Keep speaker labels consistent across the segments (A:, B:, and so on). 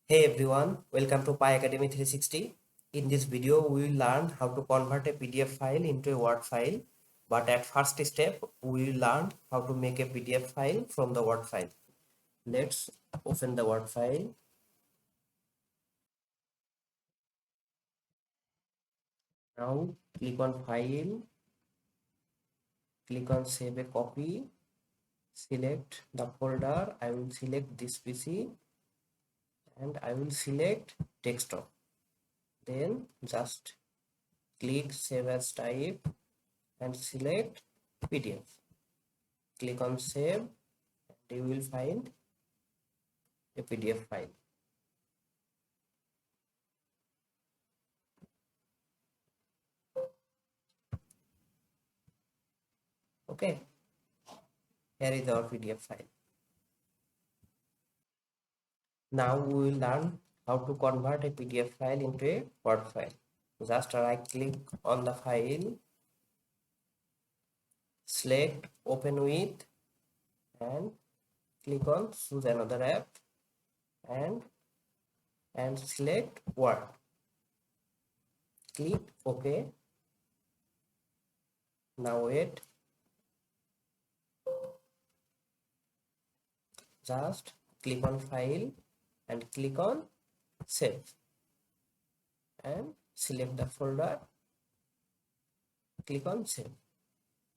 A: Hey everyone, welcome to Pi Academy 360. In this video, we will learn how to convert a PDF file into a Word file. But at first step, we will learn how to make a PDF file from the Word file. Let's open the Word file. Now click on File, click on Save a Copy, select the folder. I will select this PC and I will select desktop. Then just click Save as Type and select PDF. Click on Save and you will find a PDF file. Okay, here is our PDF file. Now we will learn how to convert a PDF file into a Word file. Just right click on the file, select Open With and click on Choose Another App and select Word. Click OK. Now wait. Just click on File and click on Save and select the folder. Click on Save.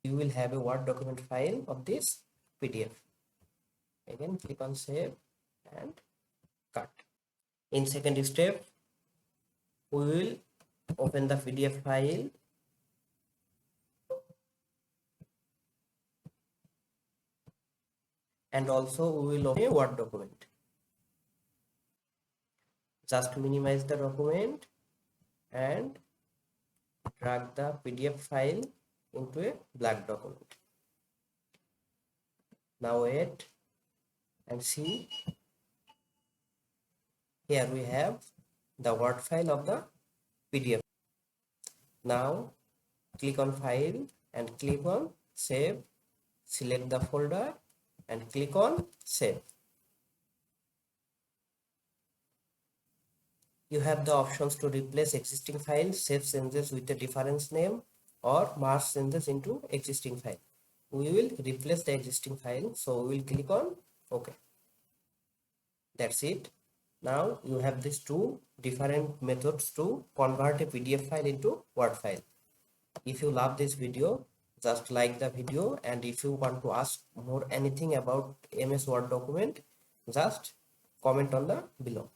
A: You will have a Word document file of this PDF. Again click on Save and cut. In second step, we will open the PDF file and also we will open a Word document. Just minimize the document and drag the PDF file into a blank document. Now wait and see. Here we have the Word file of the PDF. Now click on File and click on Save. Select the folder and click on Save. You have the options to replace existing files, save changes with a different name, or merge changes into existing file. We will replace the existing file, so we will click on OK. That's it. Now you have these two different methods to convert a PDF file into Word file. If you love this video, just like the video, and if you want to ask more anything about MS Word document, just comment on the below.